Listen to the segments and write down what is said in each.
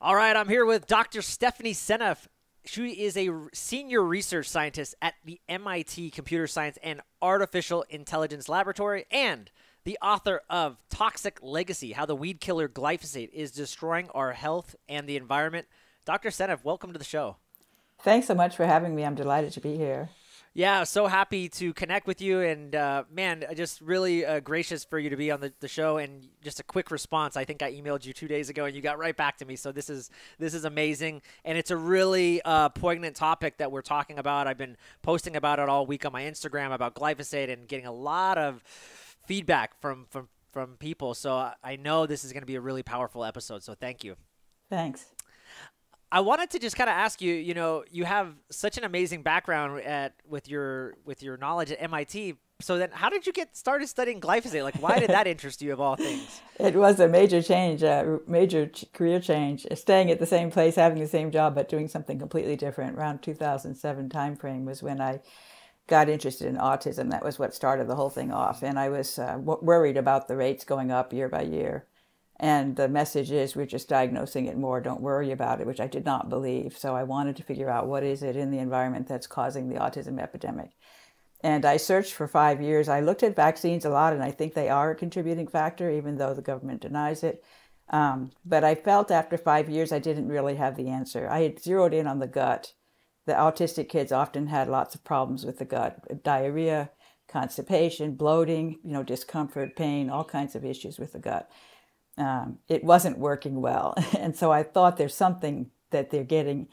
All right, I'm here with Dr. Stephanie Seneff. She is a senior research scientist at the MIT Computer Science and Artificial Intelligence Laboratory and the author of Toxic Legacy, How the Weedkiller Glyphosate is Destroying Our Health and the Environment. Dr. Seneff, welcome to the show. Thanks so much for having me. I'm delighted to be here. Yeah, so happy to connect with you, and man, just really gracious for you to be on the show. And just a quick response. I think I emailed you 2 days ago, and you got right back to me. So this is amazing, and it's a really poignant topic that we're talking about. I've been posting about it all week on my Instagram about glyphosate and getting a lot of feedback from people. So I know this is going to be a really powerful episode. So thank you. Thanks. I wanted to just kind of ask you, you have such an amazing background with your knowledge at MIT. So then how did you get started studying glyphosate? Like, why did that interest you of all things? It was a major change, career change, staying at the same place, having the same job, but doing something completely different. Around 2007 timeframe was when I got interested in autism. That was what started the whole thing off. And I was worried about the rates going up year by year. And the message is, we're just diagnosing it more, don't worry about it, which I did not believe. So I wanted to figure out what is it in the environment that's causing the autism epidemic. And I searched for 5 years. I looked at vaccines a lot, and I think they are a contributing factor, even though the government denies it. But I felt after 5 years I didn't really have the answer. I had zeroed in on the gut. The autistic kids often had lots of problems with the gut, diarrhea, constipation, bloating, discomfort, pain, all kinds of issues with the gut. It wasn't working well. And so I thought there's something that they're getting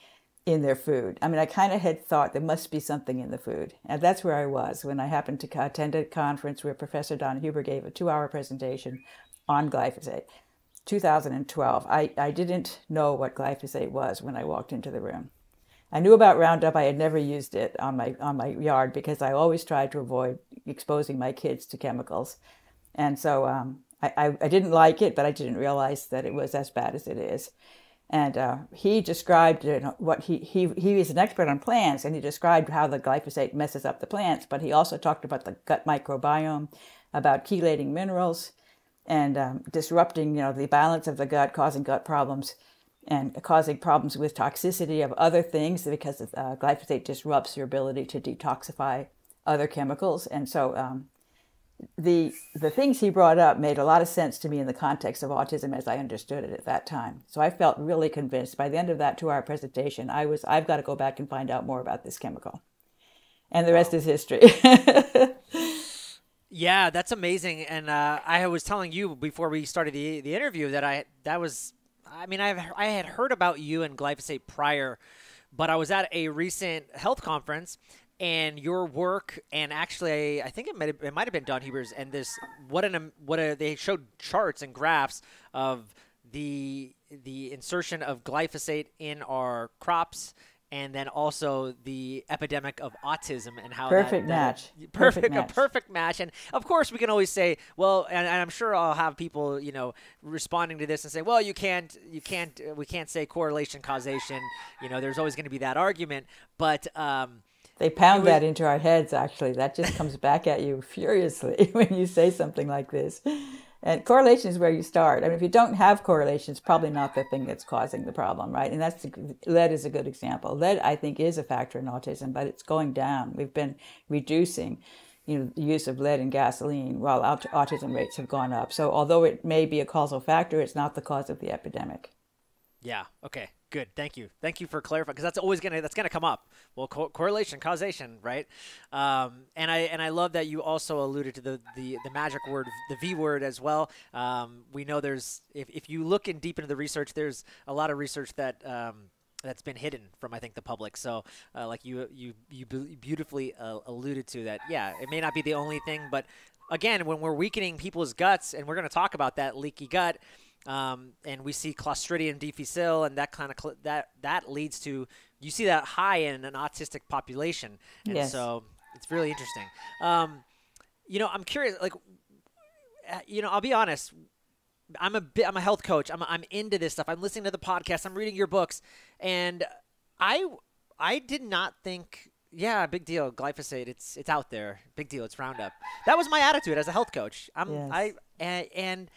in their food. I mean, I kind of had thought there must be something in the food. And that's where I was when I happened to attend a conference where Professor Don Huber gave a 2-hour presentation on glyphosate. 2012. I didn't know what glyphosate was when I walked into the room. I knew about Roundup. I had never used it on my yard because I always tried to avoid exposing my kids to chemicals. And so I didn't like it, but I didn't realize that it was as bad as it is. And he described what he is an expert on plants, and he described how the glyphosate messes up the plants, but he also talked about the gut microbiome, about chelating minerals, and disrupting the balance of the gut, causing gut problems, and causing problems with toxicity of other things because glyphosate disrupts your ability to detoxify other chemicals. And so the things he brought up made a lot of sense to me in the context of autism as I understood it at that time. So I felt really convinced. By the end of that 2-hour presentation, I've got to go back and find out more about this chemical. And the rest is history. Yeah, that's amazing. And I was telling you before we started the interview that I had heard about you and glyphosate prior, but I was at a recent health conference. And your work, and actually, I think it might have been Don Huber's, and they showed charts and graphs of the insertion of glyphosate in our crops, and then also the epidemic of autism and how perfect match. And of course, we can always say, well, and I'm sure I'll have people, responding to this and say, well, we can't say correlation causation. There's always going to be that argument, but they pound that into our heads, actually. That just comes back at you furiously when you say something like this. And correlation is where you start. I mean, if you don't have correlation, it's probably not the thing that's causing the problem, right? And lead is a good example. Lead, I think, is a factor in autism, but it's going down. We've been reducing the use of lead in gasoline while autism rates have gone up. So although it may be a causal factor, it's not the cause of the epidemic. Yeah. Okay. Good. Thank you. Thank you for clarifying, because that's always gonna come up. Well, correlation, causation, right? And I love that you also alluded to the magic word, the V word as well. We know there's if you look in deep into the research, there's a lot of research that that's been hidden from, I think, the public. So like you beautifully alluded to that. Yeah, it may not be the only thing, but again, when we're weakening people's guts, and we're going to talk about that leaky gut. And we see Clostridium difficile, and that kind of that leads to, you see that high in an autistic population, and yes. So it's really interesting. I'm curious, like, I'll be honest, I'm a health coach. I'm into this stuff. I'm listening to the podcast. I'm reading your books, and I did not think, yeah, big deal, glyphosate. It's out there, big deal. It's Roundup. That was my attitude as a health coach. Yes. And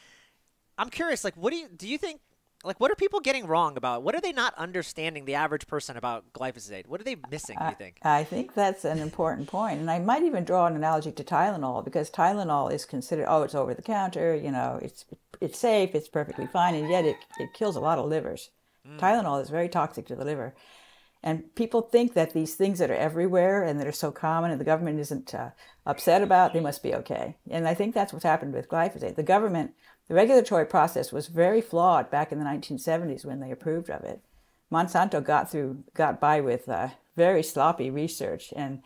I'm curious, like, what do you think like, what are people getting wrong about? What are they not understanding, the average person, about glyphosate? What are they missing, do you think? I think that's an important point. And I might even draw an analogy to Tylenol, because Tylenol is considered, oh, it's over the counter, it's safe, it's perfectly fine, and yet it kills a lot of livers. Mm. Tylenol is very toxic to the liver. And people think that these things that are everywhere and that are so common and the government isn't upset about, they must be okay. And I think that's what's happened with glyphosate. The regulatory process was very flawed back in the 1970s when they approved of it. Monsanto got by with very sloppy research, and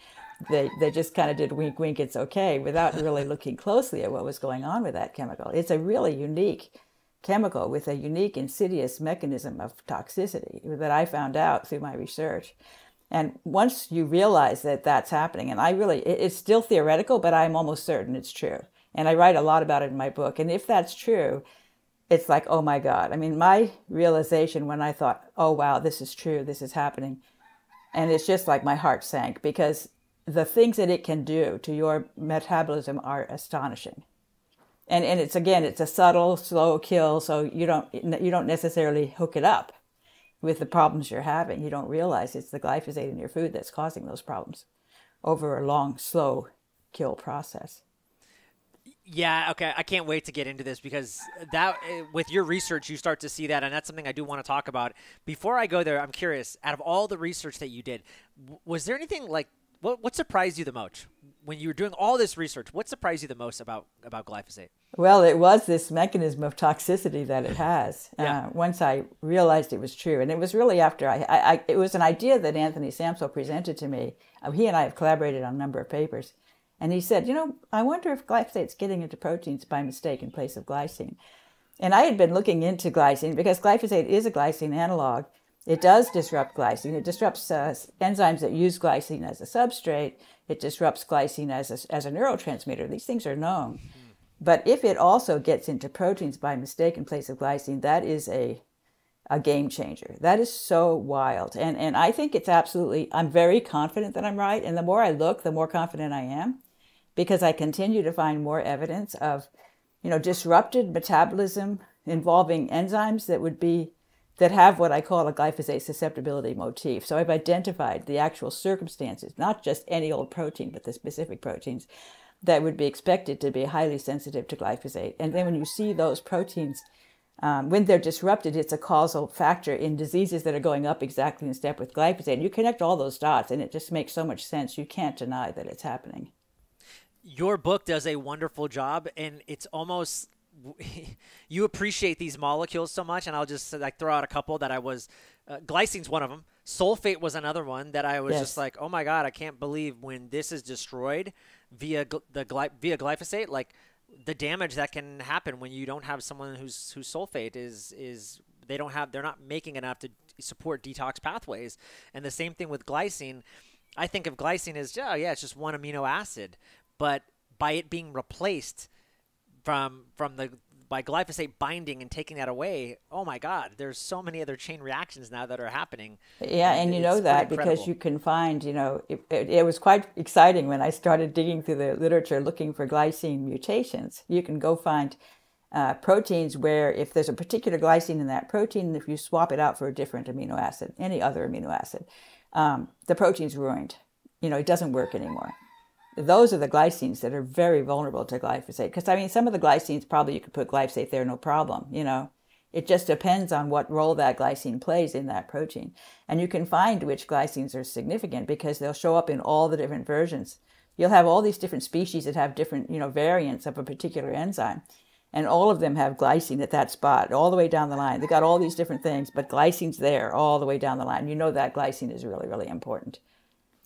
they just kind of did wink, wink, it's okay, without really looking closely at what was going on with that chemical. It's a really unique chemical with a unique insidious mechanism of toxicity that I found out through my research. And once you realize that that's happening, and it's still theoretical, but I'm almost certain it's true. And I write a lot about it in my book. And if that's true, it's like, oh my God. I mean, my realization when I thought, oh wow, this is true, this is happening. And it's just like my heart sank, because the things that it can do to your metabolism are astonishing. And it's a subtle, slow kill, so you don't necessarily hook it up with the problems you're having. You don't realize it's the glyphosate in your food that's causing those problems over a long, slow kill process. Yeah, okay. I can't wait to get into this, because that with your research, you start to see that, and that's something I do want to talk about. Before I go there, I'm curious, out of all the research that you did, was there anything like, what surprised you the most when you were doing all this research? What surprised you the most about glyphosate? Well, it was this mechanism of toxicity that it has. Yeah. Once I realized it was true, and it was really after it was an idea that Anthony Samsel presented to me. He and I have collaborated on a number of papers, and he said, I wonder if glyphosate's getting into proteins by mistake in place of glycine. And I had been looking into glycine because glyphosate is a glycine analog. It does disrupt glycine. It disrupts enzymes that use glycine as a substrate. It disrupts glycine as a neurotransmitter. These things are known. But if it also gets into proteins by mistake in place of glycine, that is a game changer. That is so wild. And I think I'm very confident that I'm right. And the more I look, the more confident I am, because I continue to find more evidence of, disrupted metabolism involving enzymes that have what I call a glyphosate susceptibility motif. So I've identified the actual circumstances, not just any old protein, but the specific proteins that would be expected to be highly sensitive to glyphosate. And then when you see those proteins, when they're disrupted, it's a causal factor in diseases that are going up exactly in step with glyphosate. You connect all those dots, and it just makes so much sense. You can't deny that it's happening. Your book does a wonderful job, and it's almost you appreciate these molecules so much, and I'll just throw out a couple that I was glycine's one of them. Sulfate was another one that I was just like, oh my God, I can't believe when this is destroyed via glyphosate, like the damage that can happen when you don't have someone whose sulfate is they're not making enough to support detox pathways. And the same thing with glycine. I think of glycine as, it's just one amino acid, but by it being replaced by glyphosate binding and taking that away, oh my God, there's so many other chain reactions now that are happening. Yeah, and you know that because you can find, it was quite exciting when I started digging through the literature looking for glycine mutations. You can go find proteins where if there's a particular glycine in that protein, if you swap it out for a different amino acid, any other amino acid, the protein's ruined. It doesn't work anymore. Those are the glycines that are very vulnerable to glyphosate. Because, some of the glycines, probably you could put glyphosate there, no problem, It just depends on what role that glycine plays in that protein. And you can find which glycines are significant because they'll show up in all the different versions. You'll have all these different species that have different, variants of a particular enzyme. And all of them have glycine at that spot, all the way down the line. They got all these different things, but glycine's there all the way down the line. That glycine is really, really important.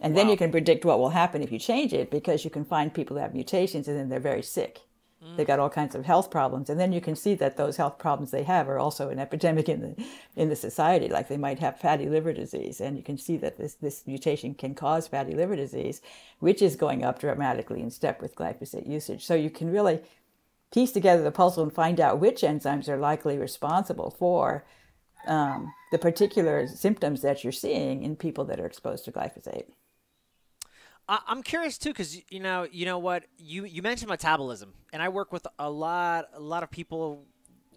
And then you can predict what will happen if you change it, because you can find people that have mutations and then they're very sick. They got all kinds of health problems. And then you can see that those health problems they have are also an epidemic in the society. Like they might have fatty liver disease. And you can see that this mutation can cause fatty liver disease, which is going up dramatically in step with glyphosate usage. So you can really piece together the puzzle and find out which enzymes are likely responsible for the particular symptoms that you're seeing in people that are exposed to glyphosate. I'm curious too, because you know what you mentioned metabolism, and I work with a lot of people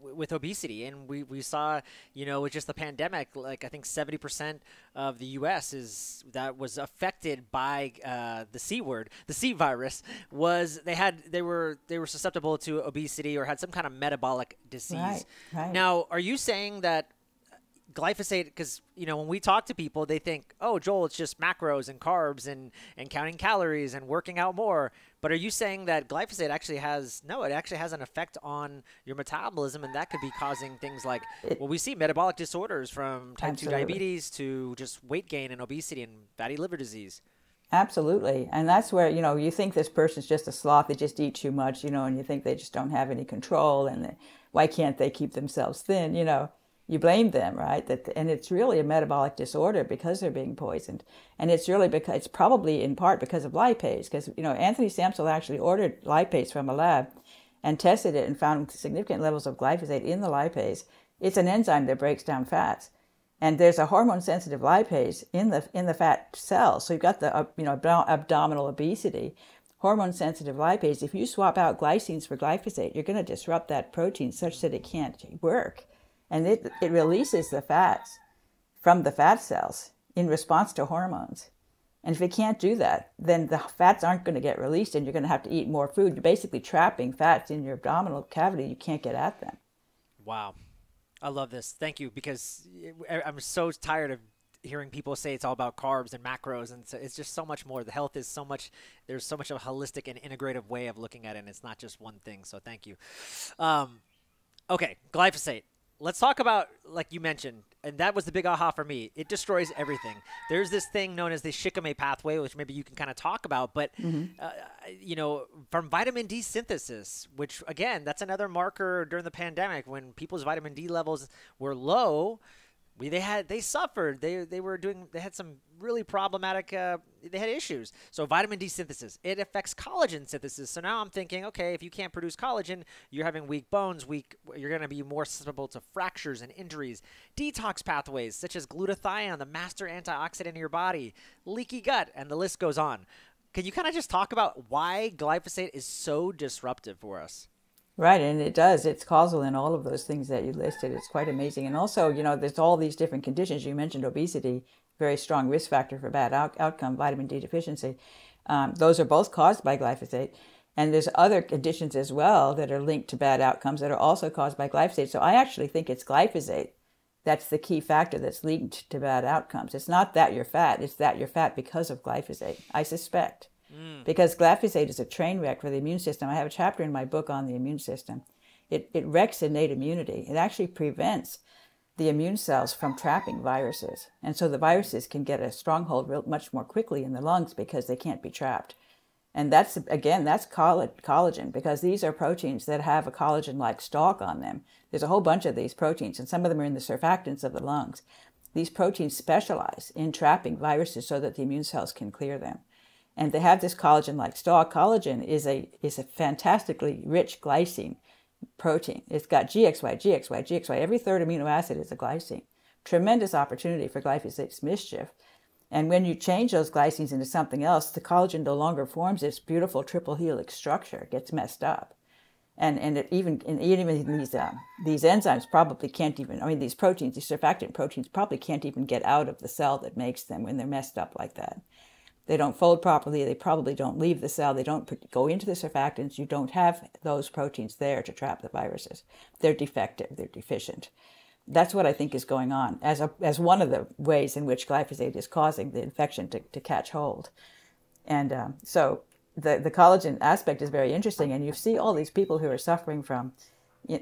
with obesity, and we saw, with just the pandemic, like I think 70% of the U.S. that was affected by the C word, the C virus, was they were susceptible to obesity or had some kind of metabolic disease. Right. Now, are you saying that glyphosate, because when we talk to people, they think, oh, Joel, it's just macros and carbs and counting calories and working out more. But are you saying that glyphosate actually has an effect on your metabolism, and that could be causing things like, we see metabolic disorders from type 2 diabetes to just weight gain and obesity and fatty liver disease? Absolutely. And that's where, you think this person's just a sloth, they just eat too much, and you think they just don't have any control, and why can't they keep themselves thin, You blame them, right? And it's really a metabolic disorder because they're being poisoned. And it's probably in part because of lipase, because, Anthony Samsel actually ordered lipase from a lab and tested it and found significant levels of glyphosate in the lipase. It's an enzyme that breaks down fats. And there's a hormone-sensitive lipase in the fat cells. So you've got the abdominal obesity, hormone-sensitive lipase. If you swap out glycines for glyphosate, you're going to disrupt that protein such that it can't work. And it releases the fats from the fat cells in response to hormones. And if it can't do that, then the fats aren't going to get released, and you're going to have to eat more food. You're basically trapping fats in your abdominal cavity. You can't get at them. Wow. I love this. Thank you, because I'm so tired of hearing people say it's all about carbs and macros, and so it's just so much more. The health is so much. There's so much of a holistic and integrative way of looking at it, and it's not just one thing. So thank you. Okay, glyphosate. Let's talk about, like you mentioned, and that was the big aha for me. It destroys everything. There's this thing known as the shikkimate pathway, which maybe you can kind of talk about, but, from vitamin D synthesis, which, again, that's another marker during the pandemic when people's vitamin D levels were low. They suffered. They had some really problematic, they had issues. So vitamin D synthesis, it affects collagen synthesis. So now I'm thinking, okay, if you can't produce collagen, you're having weak bones, you're going to be more susceptible to fractures and injuries. Detox pathways, such as glutathione, the master antioxidant in your body, leaky gut, and the list goes on. Can you kind of just talk about why glyphosate is so disruptive for us? Right, and it does. It's causal in all of those things that you listed. It's quite amazing. And also, there's all these different conditions. You mentioned obesity, very strong risk factor for bad outcome, vitamin D deficiency. Those are both caused by glyphosate. And there's other conditions as well that are linked to bad outcomes that are also caused by glyphosate. So I actually think it's glyphosate that's the key factor that's linked to bad outcomes. It's not that you're fat. It's that you're fat because of glyphosate, I suspect. Because glyphosate is a train wreck for the immune system. I have a chapter in my book on the immune system. It wrecks innate immunity. It actually prevents the immune cells from trapping viruses. And so the viruses can get a stronghold much more quickly in the lungs because they can't be trapped. And that's collagen, because these are proteins that have a collagen-like stalk on them. There's a whole bunch of these proteins, and some of them are in the surfactants of the lungs. These proteins specialize in trapping viruses so that the immune cells can clear them. And they have this collagen-like stalk. Collagen is a fantastically rich glycine protein. It's got GXY, GXY, GXY. Every third amino acid is a glycine. Tremendous opportunity for glyphosate's mischief. And when you change those glycines into something else, the collagen no longer forms its beautiful triple helix structure. It gets messed up. And even these enzymes probably can't even, these proteins, these surfactant proteins probably can't even get out of the cell that makes them when they're messed up like that. They don't fold properly. They probably don't leave the cell. They don't go into the surfactants. You don't have those proteins there to trap the viruses. They're defective. They're deficient. That's what I think is going on as one of the ways in which glyphosate is causing the infection to catch hold. And so the collagen aspect is very interesting. And you see all these people who are suffering from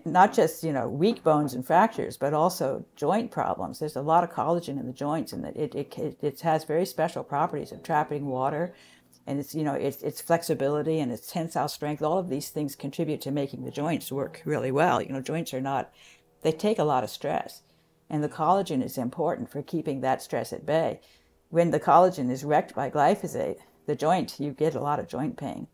not just, weak bones and fractures, but also joint problems. There's a lot of collagen in the joints, and it has very special properties of trapping water, and its flexibility and its tensile strength. All of these things contribute to making the joints work really well. Joints they take a lot of stress, and the collagen is important for keeping that stress at bay. When the collagen is wrecked by glyphosate, you get a lot of joint pain.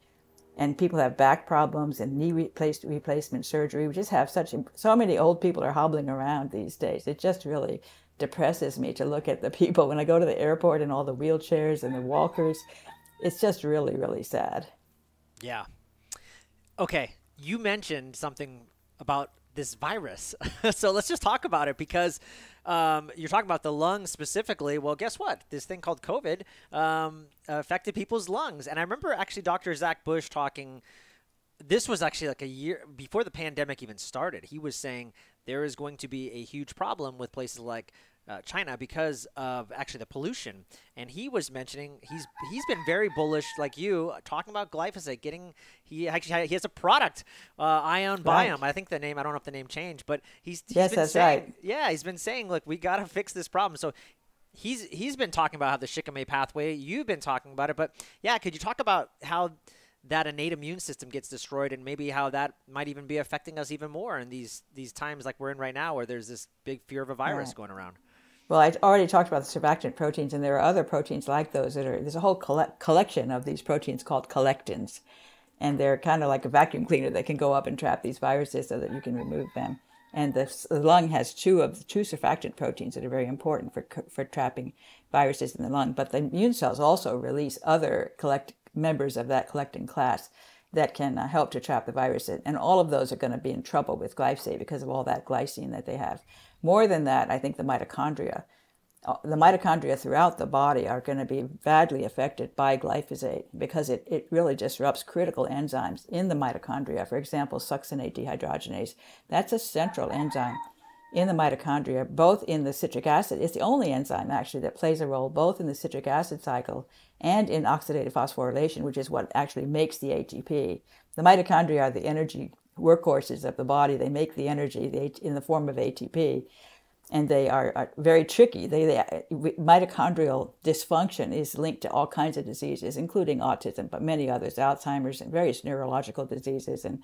And people have back problems and knee replacement surgery. We just have so many old people are hobbling around these days. It just really depresses me to look at the people when I go to the airport and all the wheelchairs and the walkers. It's just really, really sad. Yeah. Okay. You mentioned something about this virus. So let's just talk about it, because you're talking about the lungs specifically. Well, guess what? This thing called COVID affected people's lungs. And I remember actually Dr. Zach Bush talking, this was actually like a year before the pandemic even started. He was saying there is going to be a huge problem with places like China because of actually the pollution. And he was mentioning he's been very bullish, like you, talking about glyphosate. He has a product, Ion Biome. I think the name, I don't know if the name changed, but he's yes, been that's saying, right. Yeah, he's been saying, look, we got to fix this problem. So he's been talking about how the shikkimate pathway. You've been talking about it, but yeah, could you talk about how that innate immune system gets destroyed, and maybe how that might even be affecting us even more in these times like we're in right now, where there's this big fear of a virus going around? Well, I already talked about the surfactant proteins, and there are other proteins like those there's a whole collection of these proteins called collectins, and they're kind of like a vacuum cleaner that can go up and trap these viruses so that you can remove them. And the lung has two surfactant proteins that are very important for trapping viruses in the lung. But the immune cells also release other members of that collectin class that can help to trap the virus. And all of those are going to be in trouble with glyphosate because of all that glycine that they have. More than that, I think the mitochondria throughout the body are going to be badly affected by glyphosate because it really disrupts critical enzymes in the mitochondria. For example, succinate dehydrogenase. That's a central enzyme in the mitochondria, both in the citric acid. It's the only enzyme actually that plays a role both in the citric acid cycle and in oxidative phosphorylation, which is what actually makes the ATP. The mitochondria are the energy workhorses of the body. They make the energy in the form of ATP, and they are very tricky. Mitochondrial dysfunction is linked to all kinds of diseases, including autism, but many others, Alzheimer's and various neurological diseases, and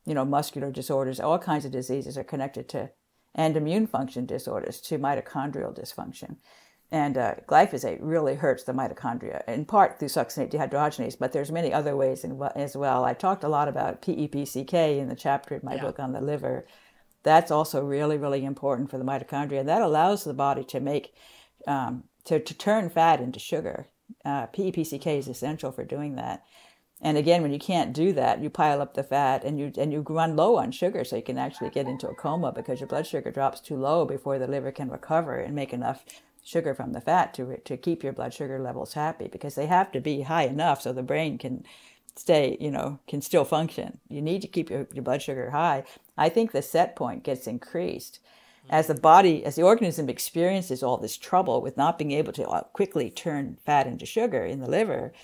muscular disorders. All kinds of diseases are connected to, and immune function disorders, to mitochondrial dysfunction. And glyphosate really hurts the mitochondria, in part through succinate dehydrogenase, but there's many other ways as well. I talked a lot about PEPCK in the chapter in my book on the liver. That's also really, really important for the mitochondria. That allows the body to make, to turn fat into sugar. PEPCK is essential for doing that. And again, when you can't do that, you pile up the fat and you run low on sugar, so you can actually get into a coma because your blood sugar drops too low before the liver can recover and make enough sugar from the fat to keep your blood sugar levels happy, because they have to be high enough so the brain can stay, can still function. You need to keep your blood sugar high. I think the set point gets increased as the organism experiences all this trouble with not being able to quickly turn fat into sugar in the liver.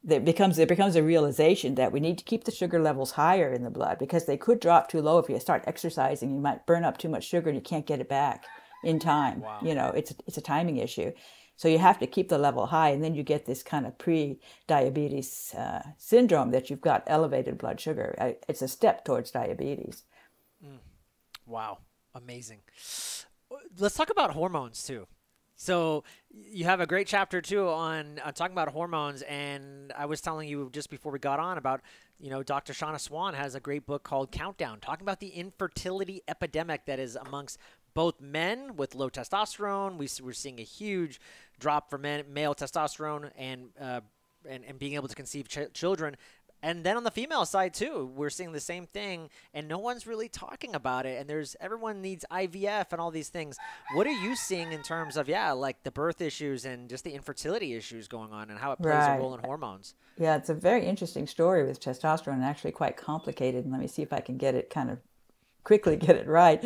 There becomes a realization that we need to keep the sugar levels higher in the blood, because they could drop too low. If you start exercising, you might burn up too much sugar and you can't get it back in time. Wow. It's a timing issue. So you have to keep the level high, and then you get this kind of pre-diabetes syndrome that you've got elevated blood sugar. It's a step towards diabetes. Wow. Amazing. Let's talk about hormones too. So you have a great chapter too on talking about hormones, and I was telling you just before we got on about, Dr. Shauna Swan has a great book called Countdown, talking about the infertility epidemic that is amongst both men with low testosterone. We're seeing a huge drop for male testosterone and being able to conceive children. And then on the female side too, we're seeing the same thing, and no one's really talking about it. And everyone needs IVF and all these things. What are you seeing in terms of, like the birth issues and just the infertility issues going on, and how it plays a role in hormones? Yeah, it's a very interesting story with testosterone, and actually quite complicated. And let me see if I can quickly get it right.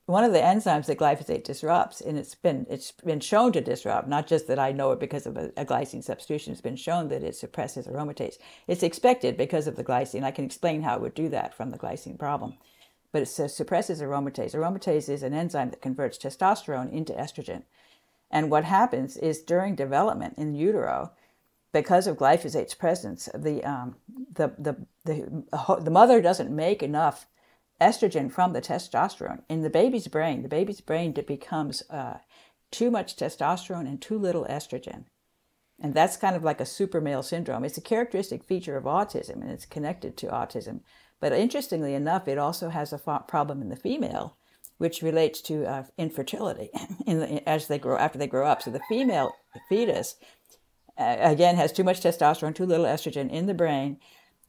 One of the enzymes that glyphosate disrupts, and it's been shown to disrupt, not just that I know it because of a glycine substitution, it's been shown that it suppresses aromatase. It's expected because of the glycine. I can explain how it would do that from the glycine problem. But it suppresses aromatase. Aromatase is an enzyme that converts testosterone into estrogen. And what happens is during development in utero, because of glyphosate's presence, the mother doesn't make enough estrogen from the testosterone in the baby's brain. The baby's brain becomes too much testosterone and too little estrogen. And that's kind of like a super male syndrome. It's a characteristic feature of autism, and it's connected to autism. But interestingly enough, it also has a problem in the female, which relates to infertility after they grow up. So the female fetus, again, has too much testosterone, too little estrogen in the brain.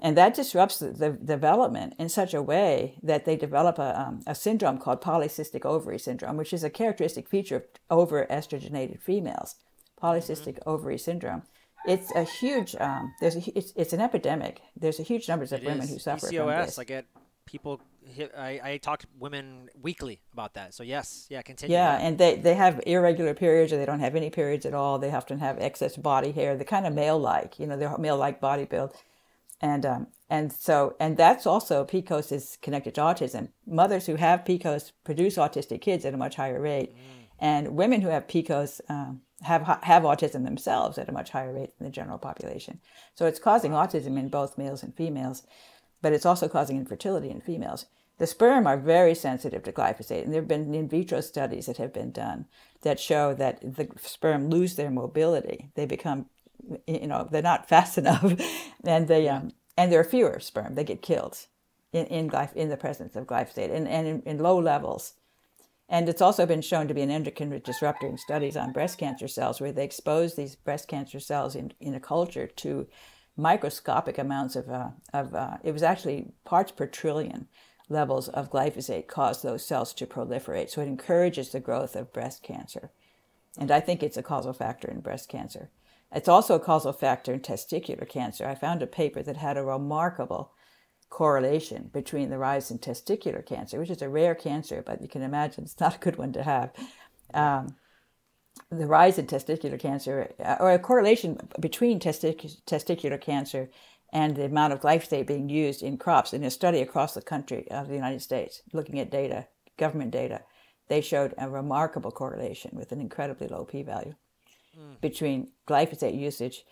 And that disrupts the development in such a way that they develop a syndrome called polycystic ovary syndrome, which is a characteristic feature of overestrogenated females. Polycystic ovary syndrome. It's a huge, it's an epidemic. There's a huge numbers of women who suffer from this. I get people, I talk to women weekly about that. So yes, continue. Yeah, and they have irregular periods, or they don't have any periods at all. They often have excess body hair. They're kind of male-like, they're male-like body build. And that's also, PCOS is connected to autism. Mothers who have PCOS produce autistic kids at a much higher rate. And women who have PCOS have autism themselves at a much higher rate than the general population. So it's causing autism in both males and females, but it's also causing infertility in females. The sperm are very sensitive to glyphosate, and there have been in vitro studies that have been done that show that the sperm lose their mobility. They become, they're not fast enough, and and there are fewer sperm. They get killed in the presence of glyphosate and in low levels. And it's also been shown to be an endocrine disruptor in studies on breast cancer cells, where they expose these breast cancer cells in a culture to microscopic amounts of it was actually parts per trillion levels of glyphosate cause those cells to proliferate. So it encourages the growth of breast cancer. And I think it's a causal factor in breast cancer. It's also a causal factor in testicular cancer. I found a paper that had a remarkable correlation between the rise in testicular cancer, which is a rare cancer, but you can imagine it's not a good one to have. The rise in testicular cancer, or a correlation between testicular cancer and the amount of glyphosate being used in crops. In a study across the country of the United States, looking at data, government data, they showed a remarkable correlation with an incredibly low p-value between glyphosate usage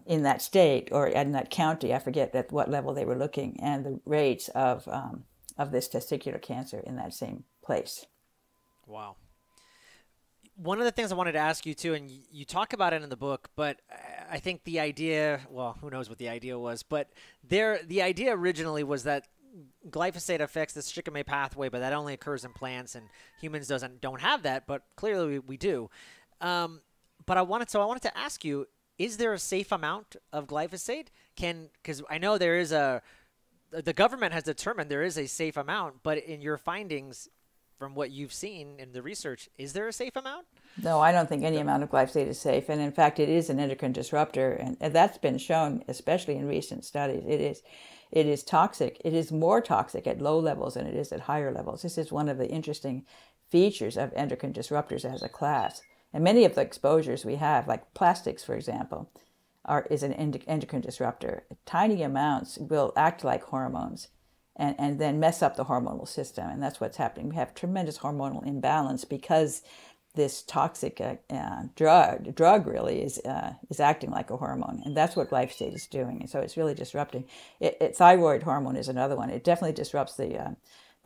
in that state or in that county, I forget at what level they were looking, and the rates of this testicular cancer in that same place. Wow. One of the things I wanted to ask you too, and you talk about it in the book, but I think the idea, well, who knows what the idea was, but the idea originally was that glyphosate affects the shikkimate pathway, but that only occurs in plants, and humans don't have that, but clearly we do. But I wanted to ask you, is there a safe amount of glyphosate? Because I know the government has determined there is a safe amount, but in your findings, from what you've seen in the research, is there a safe amount? No, I don't think any amount of glyphosate is safe. And in fact, it is an endocrine disruptor. And that's been shown, especially in recent studies. It is toxic. It is more toxic at low levels than it is at higher levels. This is one of the interesting features of endocrine disruptors as a class. And many of the exposures we have, like plastics, for example, is an endocrine disruptor. Tiny amounts will act like hormones and then mess up the hormonal system. And that's what's happening. We have tremendous hormonal imbalance because this toxic drug really is acting like a hormone. And that's what glyphosate is doing. And so it's really disrupting. Thyroid hormone is another one. It definitely disrupts the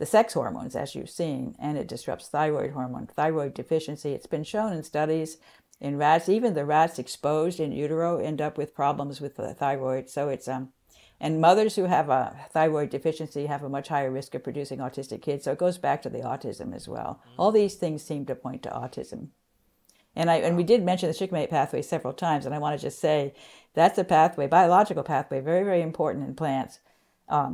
sex hormones, as you've seen, and it disrupts thyroid hormone, thyroid deficiency. It's been shown in studies in rats. Even the rats exposed in utero end up with problems with the thyroid. So it's and mothers who have a thyroid deficiency have a much higher risk of producing autistic kids. So it goes back to the autism as well. All these things seem to point to autism. And we did mention the shikkimate pathway several times, and I want to just say that's a pathway, biological pathway, very, very important in plants.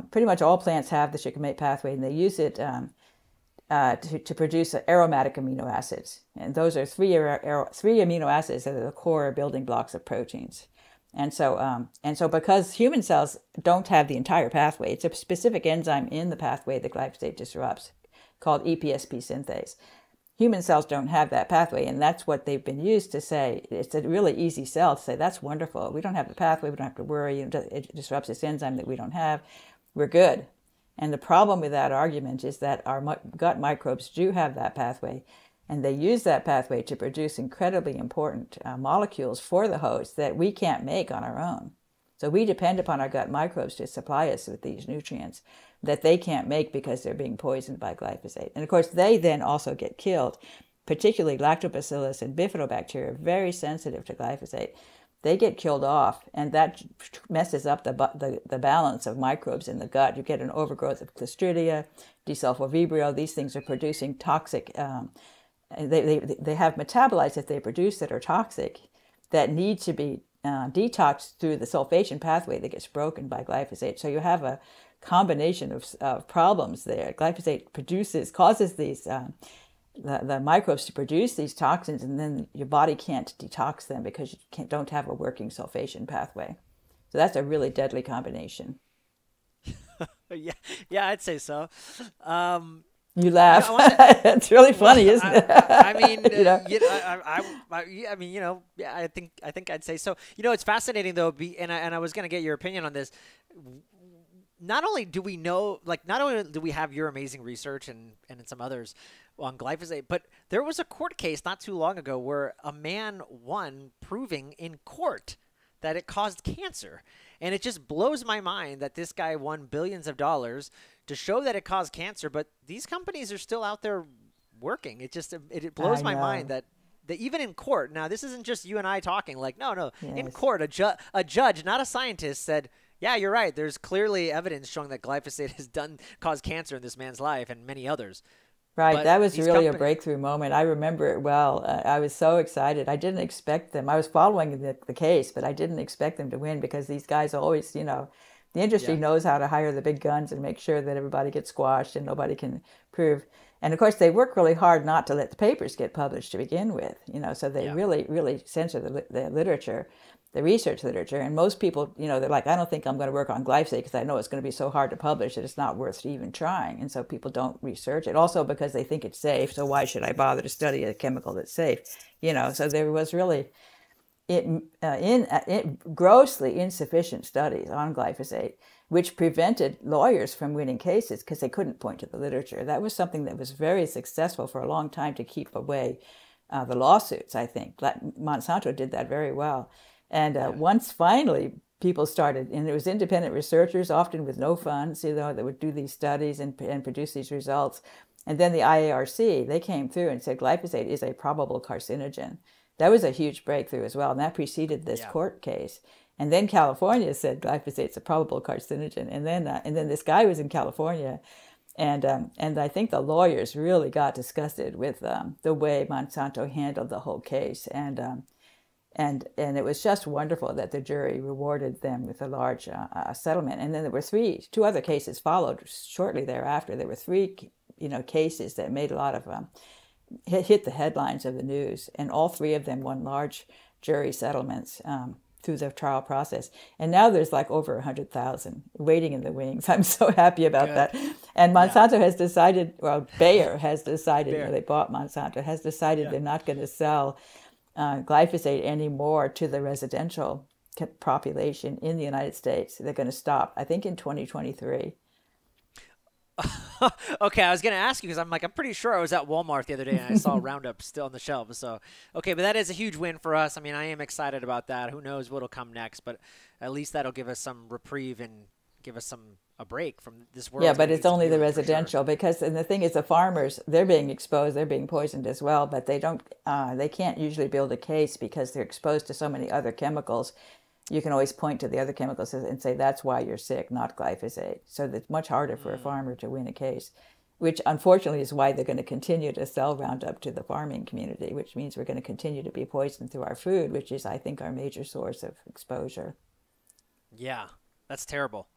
Pretty much all plants have the shikkimate pathway, and they use it to produce aromatic amino acids. And those are three amino acids that are the core building blocks of proteins. And so because human cells don't have the entire pathway, it's a specific enzyme in the pathway that glyphosate disrupts called EPSP synthase. Human cells don't have that pathway, and that's what they've been used to say. It's a really easy sell to say, that's wonderful. We don't have the pathway. We don't have to worry. It disrupts this enzyme that we don't have. We're good. And the problem with that argument is that our gut microbes do have that pathway, and they use that pathway to produce incredibly important molecules for the host that we can't make on our own. So we depend upon our gut microbes to supply us with these nutrients that they can't make because they're being poisoned by glyphosate. And of course, they then also get killed, particularly lactobacillus and bifidobacteria, very sensitive to glyphosate. They get killed off, and that messes up the balance of microbes in the gut. You get an overgrowth of Clostridia, desulfovibrio. These things are producing toxic. They have metabolites that they produce that are toxic, that need to be detox through the sulfation pathway that gets broken by glyphosate. So you have a combination of problems there. Glyphosate causes these the microbes to produce these toxins, and then your body can't detox them because you don't have a working sulfation pathway. So that's a really deadly combination. Yeah, yeah, I'd say so. You laugh. It's really funny, isn't it? I mean, you know? I mean, yeah, I think I'd say so. It's fascinating though, and I was going to get your opinion on this. Not only do we know, not only do we have your amazing research and some others on glyphosate, but there was a court case not too long ago where a man won proving in court that it caused cancer. And it just blows my mind that this guy won billions of dollars to show that it caused cancer, but these companies are still out there working. It blows my mind that even in court, now this isn't just you and I talking, no, yes. In court, a judge, not a scientist, said, yeah, you're right. There's clearly evidence showing that glyphosate has caused cancer in this man's life and many others. Right, but that was really a breakthrough moment. I remember it well. I was so excited. I didn't expect them. I was following the case, but I didn't expect them to win because these guys always, the industry knows how to hire the big guns and make sure that everybody gets squashed and nobody can prove. And of course, they work really hard not to let the papers get published to begin with, so they really, really censor the literature, the research literature. And most people, they're like, I don't think I'm going to work on glyphosate because I know it's going to be so hard to publish that it's not worth even trying. And so people don't research it. Also because they think it's safe. So why should I bother to study a chemical that's safe? So there was really grossly insufficient studies on glyphosate, which prevented lawyers from winning cases because they couldn't point to the literature. That was something that was very successful for a long time to keep away the lawsuits, I think. Monsanto did that very well. And once finally people started, and it was independent researchers, often with no funds, that would do these studies and produce these results. And then the IARC, they came through and said glyphosate is a probable carcinogen. That was a huge breakthrough as well, and that preceded this court case. And then California said glyphosate's a probable carcinogen. And then this guy was in California, and I think the lawyers really got disgusted with the way Monsanto handled the whole case. And it was just wonderful that the jury rewarded them with a large settlement. And then there were two other cases followed shortly thereafter. There were three, cases that made a lot of hit the headlines of the news, and all three of them won large jury settlements through the trial process. And now there's over 100,000 waiting in the wings. I'm so happy about that. And Monsanto has decided, Bayer has decided, they bought Monsanto, has decided they're not going to sell glyphosate anymore to the residential population in the United States. They're going to stop, I think, in 2023. Okay, I was going to ask you because I'm pretty sure I was at Walmart the other day and I saw Roundup still on the shelf. So, okay, but that is a huge win for us. I mean, I am excited about that. Who knows what'll come next, but at least that'll give us some reprieve and give us a break from this world. Yeah, but it's only the residential because, and the thing is, the farmers, they're being exposed, they're being poisoned as well, but they can't usually build a case because they're exposed to so many other chemicals. You can always point to the other chemicals and say, that's why you're sick, not glyphosate. So it's much harder for a farmer to win a case, which unfortunately is why they're going to continue to sell Roundup to the farming community, which means we're going to continue to be poisoned through our food, which is, I think, our major source of exposure. Yeah, that's terrible.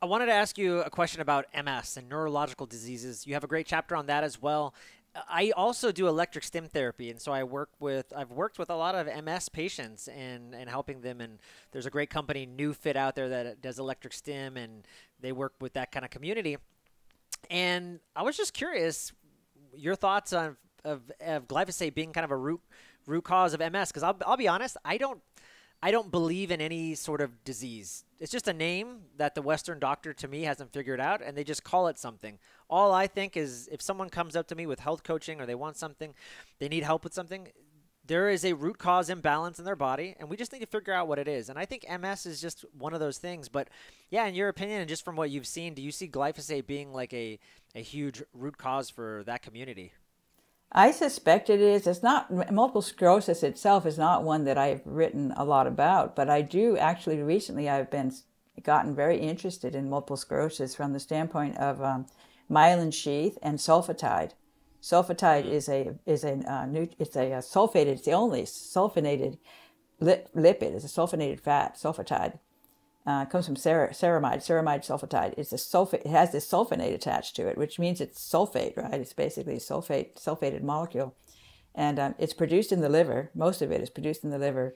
I wanted to ask you a question about MS and neurological diseases. You have a great chapter on that as well. I also do electric stim therapy, and so I've worked with a lot of MS patients and helping them. And there's a great company, NewFit, out there that does electric stim, and they work with that kind of community. And I was just curious, your thoughts on of glyphosate being kind of a root cause of MS, because I'll be honest, I don't believe in any sort of disease. It's just a name that the Western doctor, to me, hasn't figured out, and they just call it something. All I think is if someone comes up to me with health coaching or they want something, they need help with something, there is a root cause imbalance in their body, and we just need to figure out what it is. And I think MS is just one of those things. But, yeah, in your opinion and just from what you've seen, do you see glyphosate being like a huge root cause for that community? I suspect it is. It's not, multiple sclerosis itself is not one that I've written a lot about, but I do actually recently I've gotten very interested in multiple sclerosis from the standpoint of myelin sheath and sulfatide. Sulfatide is a sulfated, it's the only sulfonated lipid. It's a sulfonated fat, sulfatide. Comes from ceramide sulfatide. It's a sulfate. It has this sulfonate attached to it, which means it's sulfate, right? It's basically a sulfated molecule. And it's produced in the liver. Most of it is produced in the liver.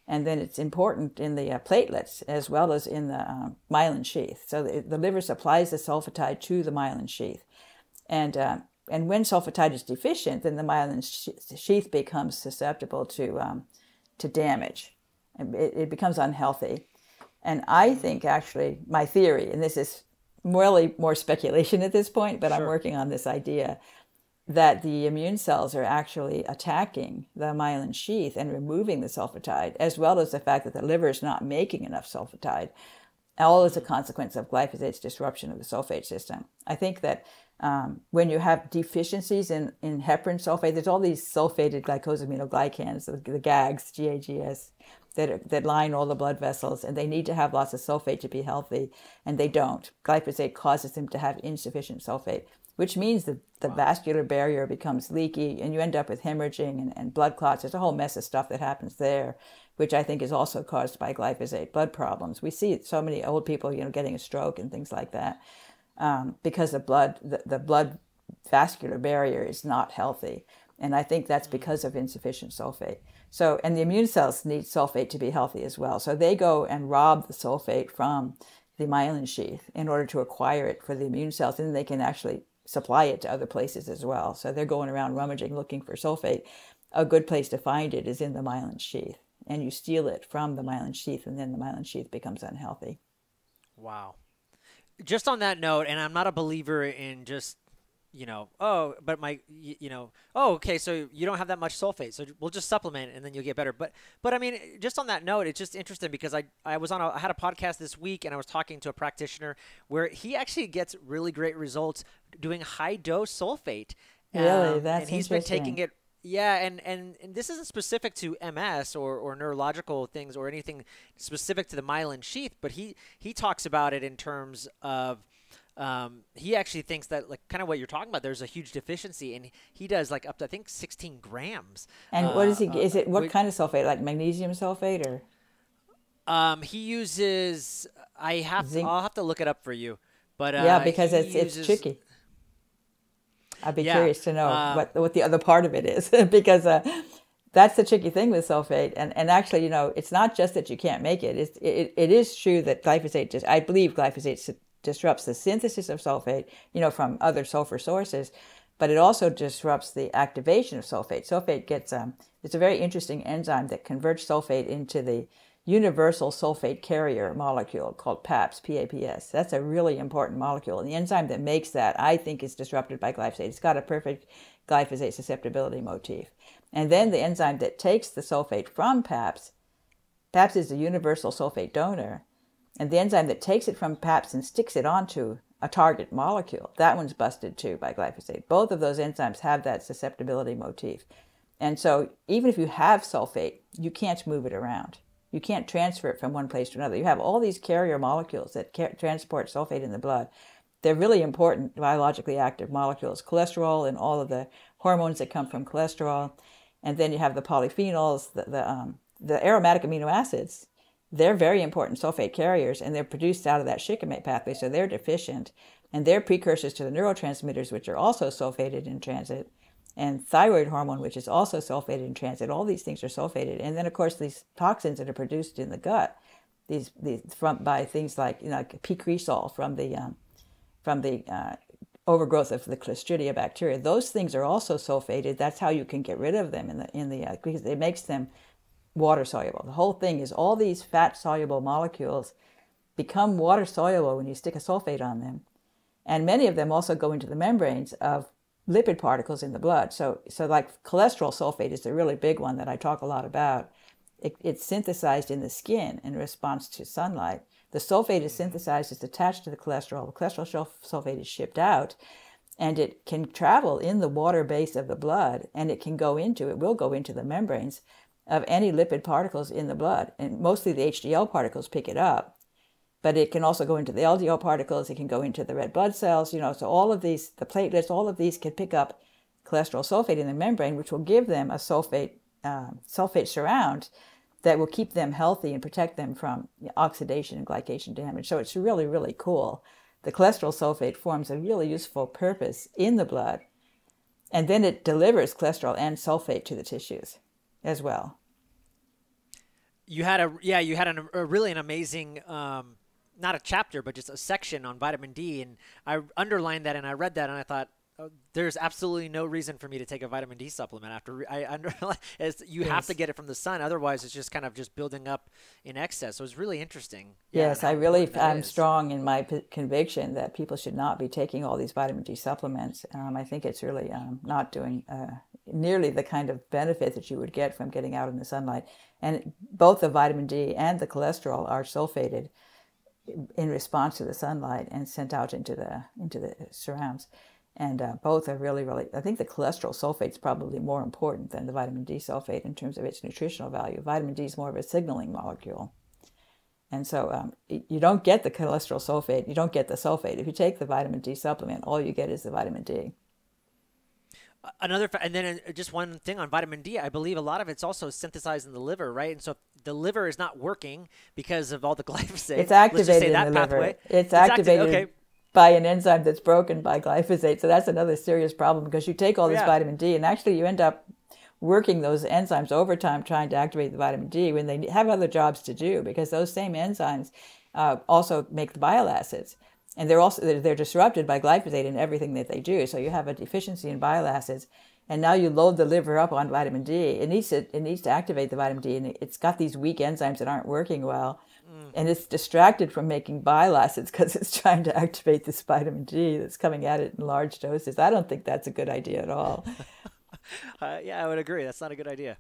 And then it's important in the platelets as well as in the myelin sheath. So the liver supplies the sulfatide to the myelin sheath. And when sulfatide is deficient, then the myelin sheath becomes susceptible to damage. It becomes unhealthy. And I think actually my theory, and this is really more speculation at this point, but sure. I'm working on this idea that the immune cells are actually attacking the myelin sheath and removing the sulfatide, as well as the fact that the liver is not making enough sulfatide, all as a consequence of glyphosate's disruption of the sulfate system. I think that when you have deficiencies in heparin sulfate, there's all these sulfated glycosaminoglycans, the GAGs, GAGs, that line all the blood vessels, and they need to have lots of sulfate to be healthy, and they don't. Glyphosate causes them to have insufficient sulfate, which means that the vascular barrier becomes leaky, and you end up with hemorrhaging and blood clots. There's a whole mess of stuff that happens there, which I think is also caused by glyphosate, blood problems. We see so many old people, getting a stroke and things like that because the blood vascular barrier is not healthy. And I think that's because of insufficient sulfate. So, and the immune cells need sulfate to be healthy as well. So they go and rob the sulfate from the myelin sheath in order to acquire it for the immune cells, and then they can actually supply it to other places as well. So they're going around rummaging, looking for sulfate. A good place to find it is in the myelin sheath, and you steal it from the myelin sheath, and then the myelin sheath becomes unhealthy. Wow. Just on that note, and I'm not a believer in just, okay, so you don't have that much sulfate, so we'll just supplement and then you'll get better. But I mean, just on that note, it's just interesting because I had a podcast this week, and I was talking to a practitioner where he actually gets really great results doing high dose sulfate. Really? That's and he's been taking it. Yeah, and this isn't specific to MS or neurological things or anything specific to the myelin sheath, but he talks about it in terms of he actually thinks that, like, kind of what you're talking about, there's a huge deficiency, and he does like up to, I think, 16 grams. And what is he? Is it what kind of sulfate? Like magnesium sulfate or? He uses. I'll have to look it up for you, but yeah, because it's tricky. I'd be curious to know what the other part of it is because that's the tricky thing with sulfate. And actually, it's not just that you can't make it. It is true that glyphosate I believe glyphosate disrupts the synthesis of sulfate, from other sulfur sources, but it also disrupts the activation of sulfate. Sulfate gets, it's a very interesting enzyme that converts sulfate into the universal sulfate carrier molecule called PAPS, PAPS. That's a really important molecule. And the enzyme that makes that, I think, is disrupted by glyphosate. It's got a perfect glyphosate susceptibility motif. And then the enzyme that takes the sulfate from PAPS is the universal sulfate donor. And the enzyme that takes it from PAPS and sticks it onto a target molecule, that one's busted too by glyphosate. Both of those enzymes have that susceptibility motif. And so even if you have sulfate, you can't move it around. You can't transfer it from one place to another. You have all these carrier molecules that transport sulfate in the blood. They're really important biologically active molecules, cholesterol and all of the hormones that come from cholesterol. And then you have the polyphenols, the aromatic amino acids. They're very important sulfate carriers, and they're produced out of that shikkimate pathway, so they're deficient. And they're precursors to the neurotransmitters, which are also sulfated in transit, and thyroid hormone, which is also sulfated in transit. All these things are sulfated. And then, of course, these toxins that are produced in the gut, by things like pecresol from the overgrowth of the Clostridia bacteria. Those things are also sulfated. That's how you can get rid of them because it makes them water soluble. The whole thing is all these fat soluble molecules become water soluble when you stick a sulfate on them, and many of them also go into the membranes of lipid particles in the blood. So like cholesterol sulfate is a really big one that I talk a lot about. It's synthesized in the skin in response to sunlight. The sulfate is synthesized, it's attached to the cholesterol. The cholesterol sulfate is shipped out, and it can travel in the water base of the blood, and it will go into the membranes of any lipid particles in the blood. And mostly the HDL particles pick it up, but it can also go into the LDL particles, it can go into the red blood cells, so all of these, the platelets, all of these can pick up cholesterol sulfate in the membrane, which will give them a sulfate surround that will keep them healthy and protect them from oxidation and glycation damage. So it's really, really cool. The cholesterol sulfate forms a really useful purpose in the blood, and then it delivers cholesterol and sulfate to the tissues as well. You had a really an amazing, not a chapter, but just a section on vitamin D, and I underlined that and I read that and I thought, oh, there's absolutely no reason for me to take a vitamin D supplement after I underline you have to get it from the sun, otherwise it's just kind of just building up in excess. So it's really interesting. Yes, I'm strong in my conviction that people should not be taking all these vitamin D supplements. I think it's really not doing nearly the kind of benefit that you would get from getting out in the sunlight. And both the vitamin D and the cholesterol are sulfated in response to the sunlight and sent out into the surrounds. And both are really, really, I think the cholesterol sulfate is probably more important than the vitamin D sulfate in terms of its nutritional value. Vitamin D is more of a signaling molecule. And so you don't get the cholesterol sulfate, you don't get the sulfate. If you take the vitamin D supplement, all you get is the vitamin D. And then just one thing on vitamin D, I believe a lot of it's also synthesized in the liver, right? And so if the liver is not working because of all the glyphosate, it's activated in the liver. It's activated by an enzyme that's broken by glyphosate. So that's another serious problem, because you take all this vitamin D and actually you end up working those enzymes overtime trying to activate the vitamin D when they have other jobs to do, because those same enzymes also make the bile acids. And they're disrupted by glyphosate in everything that they do. So you have a deficiency in bile acids, and now you load the liver up on vitamin D. It needs to activate the vitamin D, and it's got these weak enzymes that aren't working well. And it's distracted from making bile acids because it's trying to activate this vitamin D that's coming at it in large doses. I don't think that's a good idea at all. Yeah, I would agree. That's not a good idea.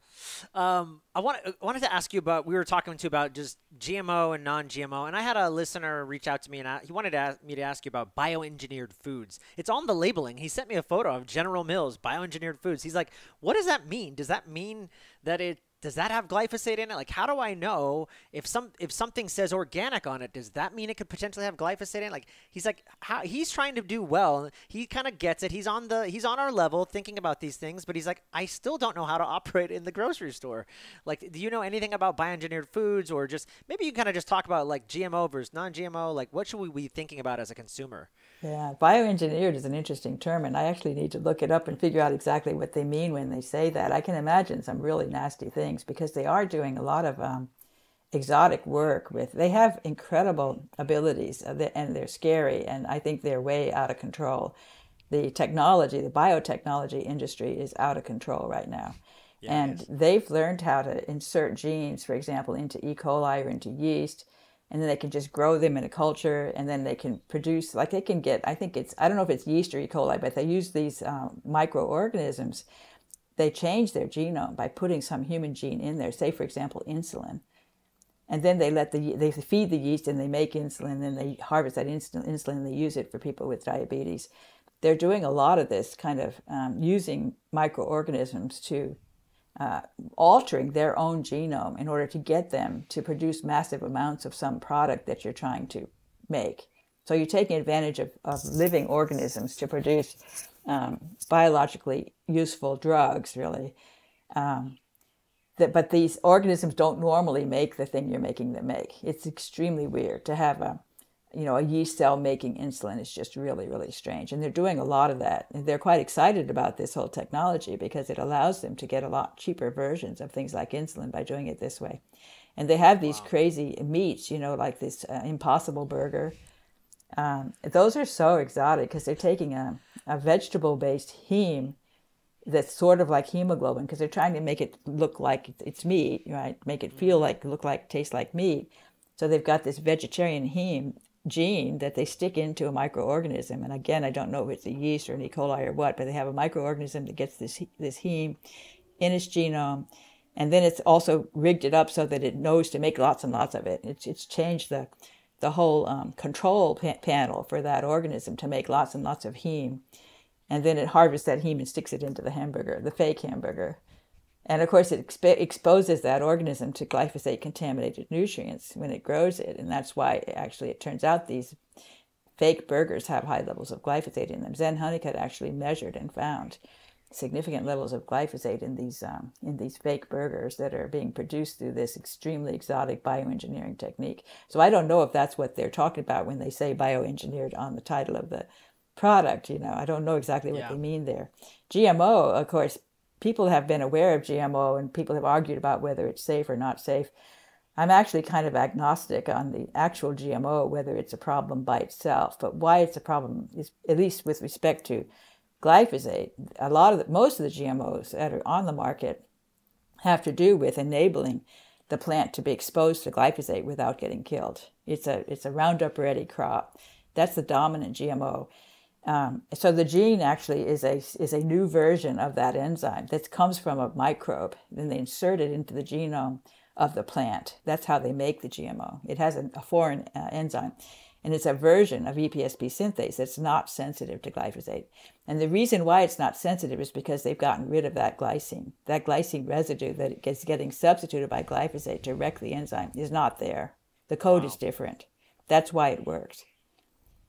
I wanted to ask you about, we were talking about just GMO and non-GMO, and I had a listener reach out to me, and he wanted me to ask you about bioengineered foods. It's on the labeling. He sent me a photo of General Mills bioengineered foods. He's like, what does that mean? Does that mean that does that have glyphosate in it? Like, how do I know if something says organic on it? Does that mean it could potentially have glyphosate in it? Like, he's like, he's trying to do well. He kind of gets it. He's on our level thinking about these things, but he's like, I still don't know how to operate in the grocery store. Like, do you know anything about bioengineered foods, or just maybe you kind of just talk about like GMO versus non-GMO? Like, what should we be thinking about as a consumer? Yeah, bioengineered is an interesting term, and I actually need to look it up and figure out exactly what they mean when they say that. I can imagine some really nasty things, because they are doing a lot of exotic work they have incredible abilities, and they're scary, and I think they're way out of control. The biotechnology industry is out of control right now. Yeah, and they've learned how to insert genes, for example, into E. coli or into yeast, and then they can just grow them in a culture, and then they can produce, like they can get, I don't know if it's yeast or E. coli, but they use these microorganisms. They change their genome by putting some human gene in there, say, for example, insulin. And then they feed the yeast and they make insulin, and they harvest that insulin and they use it for people with diabetes. They're doing a lot of this kind of using microorganisms to altering their own genome in order to get them to produce massive amounts of some product that you're trying to make. So you're taking advantage of living organisms to produce biologically useful drugs, really. But these organisms don't normally make the thing you're making them make. It's extremely weird to have a yeast cell making insulin. Is just really, really strange. And they're doing a lot of that. And they're quite excited about this whole technology because it allows them to get a lot cheaper versions of things like insulin by doing it this way. And they have these crazy meats, like this Impossible Burger. Those are so exotic because they're taking a vegetable-based heme that's sort of like hemoglobin, because they're trying to make it look like it's meat, right? Make it taste like meat. So they've got this vegetarian heme gene that they stick into a microorganism. And again, I don't know if it's a yeast or an E. coli or what, but they have a microorganism that gets this heme in its genome. And then it's also rigged it up so that it knows to make lots and lots of it. It's changed the whole control panel for that organism to make lots and lots of heme. And then it harvests that heme and sticks it into the hamburger, the fake hamburger. And of course, it exposes that organism to glyphosate-contaminated nutrients when it grows it. And that's why, actually, it turns out these fake burgers have high levels of glyphosate in them. Zen Honeycutt actually measured and found significant levels of glyphosate in these fake burgers that are being produced through this extremely exotic bioengineering technique. So I don't know if that's what they're talking about when they say bioengineered on the title of the product. I don't know exactly what Yeah. they mean there. GMO, of course, people have been aware of GMO and people have argued about whether it's safe or not safe. I'm actually kind of agnostic on the actual GMO, whether it's a problem by itself, but why it's a problem is, at least with respect to glyphosate, most of the GMOs that are on the market have to do with enabling the plant to be exposed to glyphosate without getting killed. It's a Roundup Ready crop. That's the dominant GMO. So the gene actually is a new version of that enzyme that comes from a microbe. Then they insert it into the genome of the plant. That's how they make the GMO. It has a foreign enzyme, and it's a version of EPSP synthase that's not sensitive to glyphosate. And the reason why it's not sensitive is because they've gotten rid of that glycine. That glycine residue that is getting substituted by glyphosate to wreck the enzyme is not there. The code is different. That's why it works.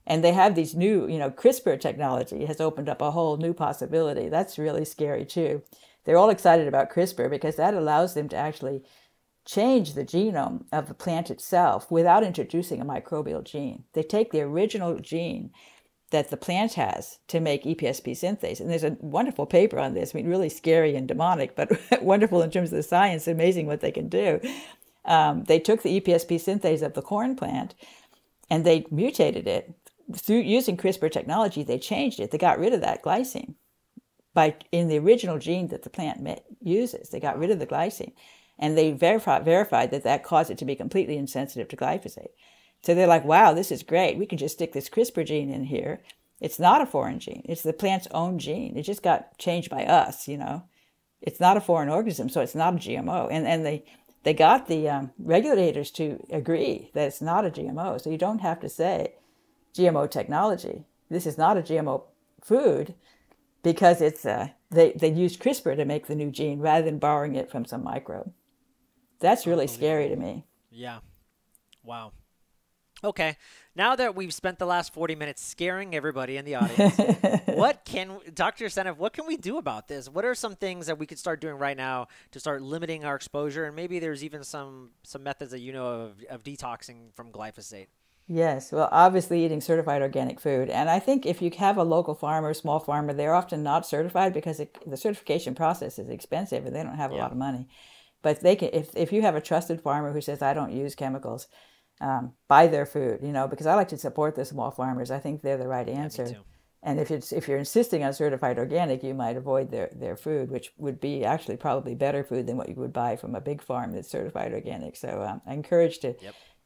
And they have these new, CRISPR technology has opened up a whole new possibility. That's really scary too. They're all excited about CRISPR because that allows them to actually change the genome of the plant itself without introducing a microbial gene. They take the original gene that the plant has to make EPSP synthase. And there's a wonderful paper on this. I mean, really scary and demonic, but wonderful in terms of the science, amazing what they can do. They took the EPSP synthase of the corn plant and they mutated it. Through using CRISPR technology, they changed it. They got rid of that glycine in the original gene that the plant uses. They got rid of the glycine. And they verified that caused it to be completely insensitive to glyphosate. So they're like, wow, this is great. We can just stick this CRISPR gene in here. It's not a foreign gene. It's the plant's own gene. It just got changed by us, It's not a foreign organism, so it's not a GMO. And they got the regulators to agree that it's not a GMO. So you don't have to say GMO technology. This is not a GMO food because it's they used CRISPR to make the new gene rather than borrowing it from some microbe. That's really scary to me. Yeah. Wow. Okay. Now that we've spent the last 40 minutes scaring everybody in the audience, Dr. Seneff, what can we do about this? What are some things that we could start doing right now to start limiting our exposure? And maybe there's even some methods that of detoxing from glyphosate. Yes, well, obviously eating certified organic food. And I think if you have a local farmer, small farmer, they're often not certified because the certification process is expensive and they don't have a lot of money. But they can, if you have a trusted farmer who says, I don't use chemicals, buy their food, because I like to support the small farmers. I think they're the right answer. Me too. And if you're insisting on certified organic, you might avoid their food, which would be actually probably better food than what you would buy from a big farm that's certified organic. So I encourage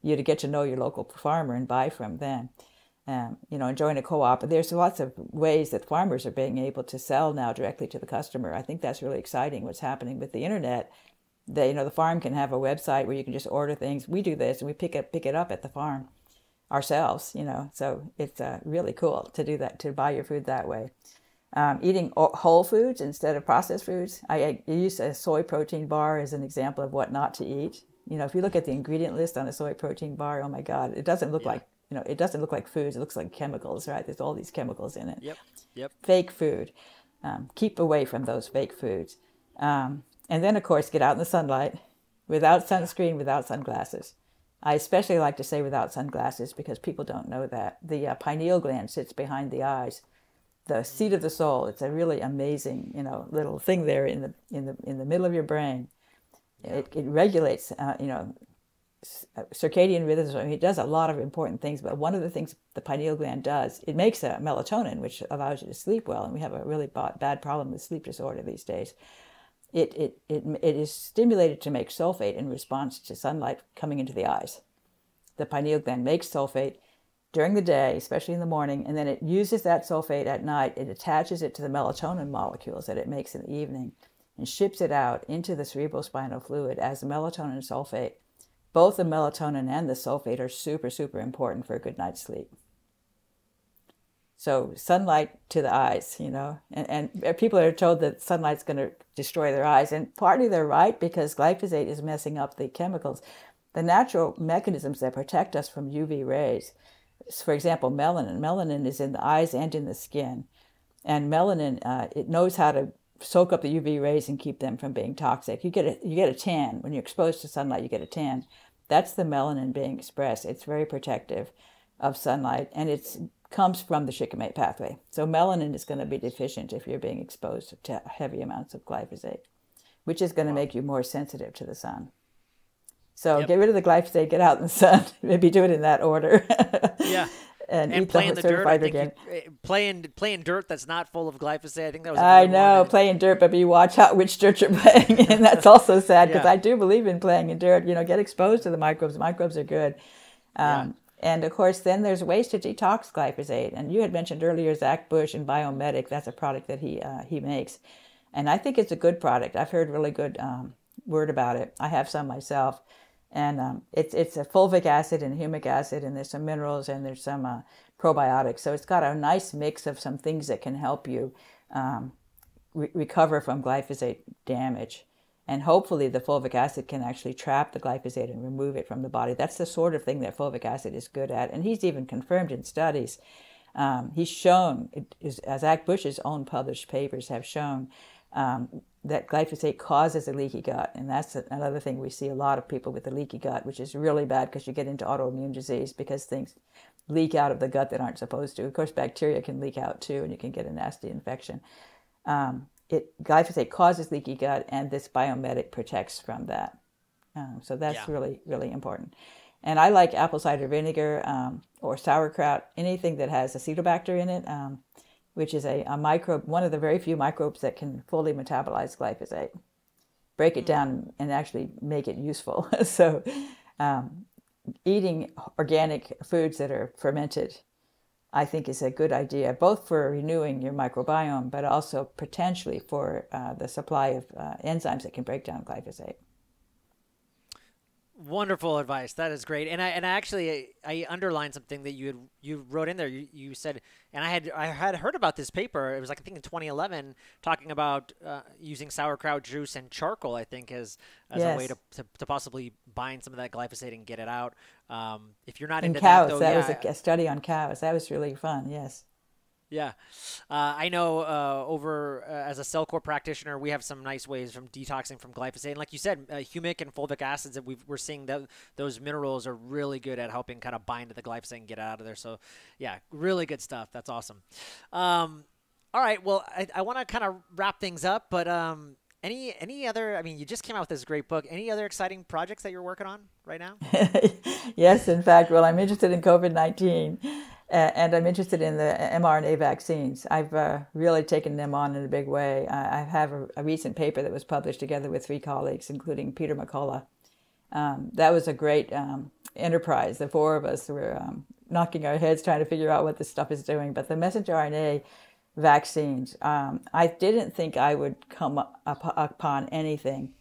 you to get to know your local farmer and buy from them. And join a co-op. But there's lots of ways that farmers are being able to sell now directly to the customer. I think that's really exciting what's happening with the internet. The farm can have a website where you can just order things. We do this and we pick it up at the farm ourselves, so it's really cool to do that, to buy your food that way. Eating whole foods instead of processed foods. I use a soy protein bar as an example of what not to eat. If you look at the ingredient list on a soy protein bar, oh my God, it doesn't look like, it doesn't look like foods. It looks like chemicals, right? There's all these chemicals in it. Yep. Fake food. Keep away from those fake foods. And then, of course, get out in the sunlight without sunscreen, without sunglasses. I especially like to say without sunglasses because people don't know that. The pineal gland sits behind the eyes, the seat of the soul. It's a really amazing, little thing there in the middle of your brain. It regulates, circadian rhythms. I mean, it does a lot of important things, but one of the things the pineal gland does, it makes a melatonin, which allows you to sleep well, and we have a really bad problem with sleep disorder these days. It is stimulated to make sulfate in response to sunlight coming into the eyes. The pineal gland makes sulfate during the day, especially in the morning, and then it uses that sulfate at night. It attaches it to the melatonin molecules that it makes in the evening and ships it out into the cerebrospinal fluid as melatonin sulfate. Both the melatonin and the sulfate are super, super important for a good night's sleep. So sunlight to the eyes, and people are told that sunlight's going to destroy their eyes. And partly they're right because glyphosate is messing up the chemicals, the natural mechanisms that protect us from UV rays. For example, melanin. Melanin is in the eyes and in the skin. And melanin, it knows how to soak up the UV rays and keep them from being toxic. You get a tan when you're exposed to sunlight. You get a tan. That's the melanin being expressed. It's very protective of sunlight, and it comes from the shikkimate pathway. So melanin is going to be deficient if you're being exposed to heavy amounts of glyphosate, which is going to make you more sensitive to the sun. So get rid of the glyphosate, get out in the sun. Maybe do it in that order. Yeah. And play in the dirt. I think play in dirt that's not full of glyphosate. I think that was. I know, play in dirt, but you watch out which dirt you're playing in. That's also sad because I do believe in playing in dirt. Get exposed to the microbes. Microbes are good. And of course, then there's ways to detox glyphosate. And you had mentioned earlier Zach Bush and Biomedic. That's a product that he makes, and I think it's a good product. I've heard really good word about it. I have some myself. And it's a fulvic acid and humic acid, and there's some minerals and there's some probiotics. So it's got a nice mix of some things that can help you recover from glyphosate damage. And hopefully the fulvic acid can actually trap the glyphosate and remove it from the body. That's the sort of thing that fulvic acid is good at. And he's even confirmed in studies. He's shown, Zach Bush's own published papers have shown that glyphosate causes a leaky gut. And that's another thing. We see a lot of people with a leaky gut, which is really bad because you get into autoimmune disease because things leak out of the gut that aren't supposed to. Of course, bacteria can leak out too, and you can get a nasty infection. Glyphosate causes leaky gut, and this Biomedic protects from that. So that's really, really important. And I like apple cider vinegar or sauerkraut, anything that has acetobacter in it, which is a microbe, one of the very few microbes that can fully metabolize glyphosate, break it down and actually make it useful. So eating organic foods that are fermented, I think, is a good idea, both for renewing your microbiome, but also potentially for the supply of enzymes that can break down glyphosate. Wonderful advice. That is great. And I underlined something that you wrote in there. You said, and I had heard about this paper. It was like, I think in 2011, talking about using sauerkraut juice and charcoal, I think, as a way to possibly bind some of that glyphosate and get it out. If you're not into cows, that, though, that was a study on cows. That was really fun. Yes. Yeah. I know as a Cellcore practitioner, we have some nice ways from detoxing from glyphosate. And like you said, humic and fulvic acids, that we're seeing those minerals are really good at helping kind of bind to the glyphosate and get it out of there. So, yeah, really good stuff. That's awesome. All right. Well, I want to kind of wrap things up, but any other, I mean, you just came out with this great book. Any other exciting projects that you're working on right now? Yes, in fact. Well, I'm interested in COVID-19. And I'm interested in the mRNA vaccines. I've really taken them on in a big way. I have a recent paper that was published together with 3 colleagues, including Peter McCullough. That was a great enterprise. The 4 of us were knocking our heads trying to figure out what this stuff is doing. But the messenger RNA vaccines, I didn't think I would come upon anything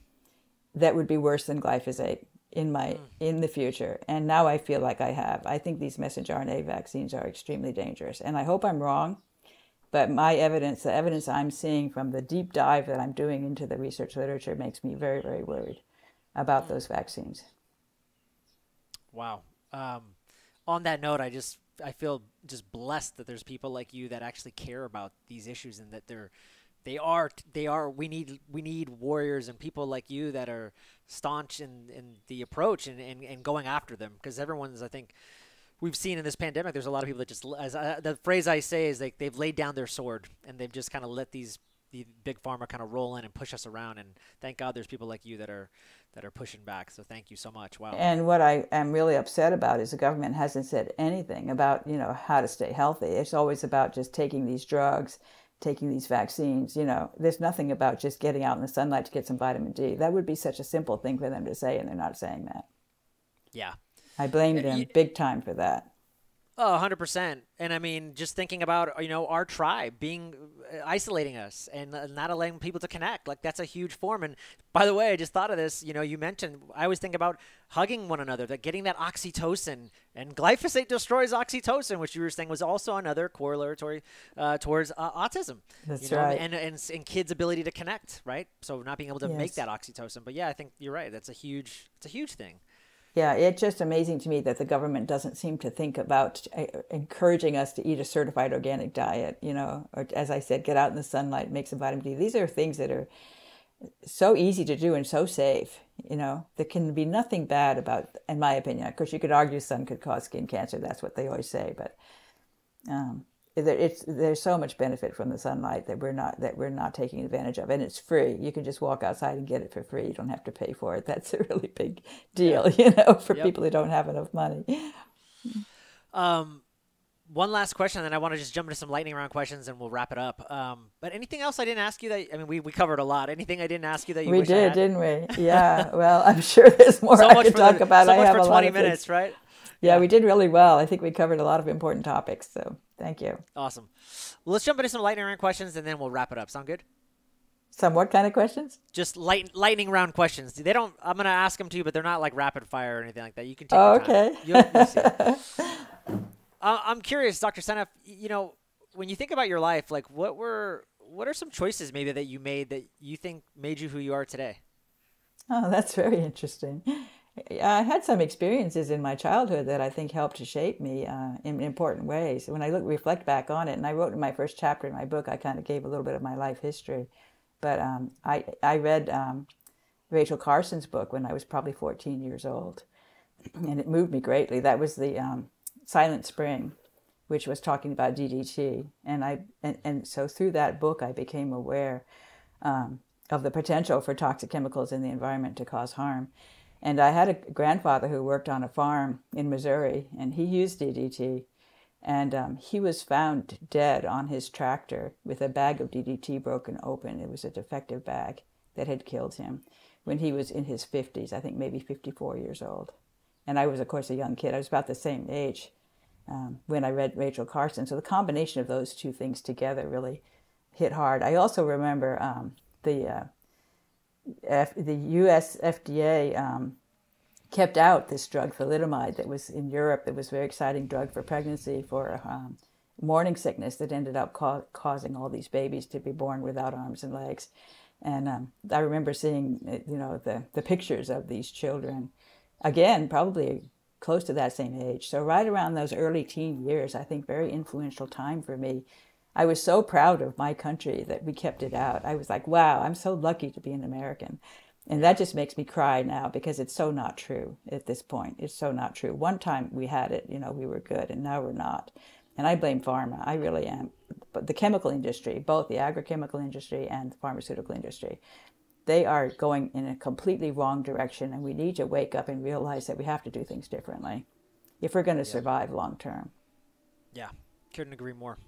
that would be worse than glyphosate in the future, and now I feel like I have. I think these messenger RNA vaccines are extremely dangerous, and I hope I'm wrong, but the evidence I'm seeing from the deep dive that I'm doing into the research literature makes me very, very worried about those vaccines. Wow. On that note, I feel just blessed that there's people like you that actually care about these issues, and that we need warriors and people like you that are staunch in the approach and going after them, because I think we've seen in this pandemic, there's a lot of people that just, the phrase I say is they've laid down their sword and they've just kind of let the big pharma kind of roll in and push us around. And thank God there's people like you that are pushing back. So thank you so much. Wow. And what I am really upset about is the government hasn't said anything about, how to stay healthy. It's always about just taking these drugs, taking these vaccines. There's nothing about just getting out in the sunlight to get some vitamin D. That would be such a simple thing for them to say, and they're not saying that. Yeah. I blame them big time for that. Oh, 100%. And I mean, just thinking about, our tribe isolating us and not allowing people to connect, like that's a huge form. And by the way, I just thought of this, you mentioned, I always think about hugging one another, that getting that oxytocin, and glyphosate destroys oxytocin, which you were saying was also another correlatory towards autism. That's right. And kids' ability to connect, right? So not being able to make that oxytocin. But yeah, I think you're right. That's a huge thing. Yeah, it's just amazing to me that the government doesn't seem to think about encouraging us to eat a certified organic diet, or as I said, get out in the sunlight, make some vitamin D. These are things that are so easy to do and so safe. There can be nothing bad about, in my opinion. Of course, you could argue sun could cause skin cancer. That's what they always say, but um, there's so much benefit from the sunlight that we're not taking advantage of, and it's free. You can just walk outside and get it for free. You don't have to pay for it. That's a really big deal, for Yep. people who don't have enough money. One last question, and then I want to just jump into some lightning round questions, and we'll wrap it up. But anything else I didn't ask you that, I mean, we covered a lot. Anything I didn't ask you that you We wish I did, had? didn't we? Yeah. Well, I'm sure there's more So I much could for talk about. so I much have for a lot 20 of things. minutes, right? Yeah, we did really well. I think we covered a lot of important topics. So thank you. Awesome. Well, let's jump into some lightning round questions, and then we'll wrap it up. Sound good? Some what kind of questions? Just lightning round questions. They don't. I'm gonna ask them to you, but they're not like rapid fire or anything like that. You can take Oh, your time. okay. You'll see. I'm curious, Dr. Seneff. When you think about your life, like what are some choices maybe that you made that you think made you who you are today? Oh, that's very interesting. I had some experiences in my childhood that I think helped to shape me in important ways. When I reflect back on it, and I wrote in my first chapter in my book, I kind of gave a little bit of my life history. But I read Rachel Carson's book when I was probably 14 years old, and it moved me greatly. That was the Silent Spring, which was talking about DDT, and so through that book I became aware of the potential for toxic chemicals in the environment to cause harm. And I had a grandfather who worked on a farm in Missouri, and he used DDT, and he was found dead on his tractor with a bag of DDT broken open. It was a defective bag that had killed him when he was in his 50s, I think maybe 54 years old. And I was, of course, a young kid. I was about the same age when I read Rachel Carson. So the combination of those two things together really hit hard. I also remember the U.S. FDA kept out this drug, thalidomide, that was in Europe. It was a very exciting drug for pregnancy, for morning sickness that ended up causing all these babies to be born without arms and legs. And I remember seeing, the pictures of these children, again, probably close to that same age. So right around those early teen years, I think very influential time for me. I was so proud of my country that we kept it out. I was like, wow, I'm so lucky to be an American. And that just makes me cry now because it's so not true at this point. It's so not true. One time we had it, we were good, and now we're not. And I blame pharma. I really am. But the chemical industry, both the agrochemical industry and the pharmaceutical industry, they are going in a completely wrong direction, and we need to wake up and realize that we have to do things differently if we're going to survive long term. Yeah, couldn't agree more.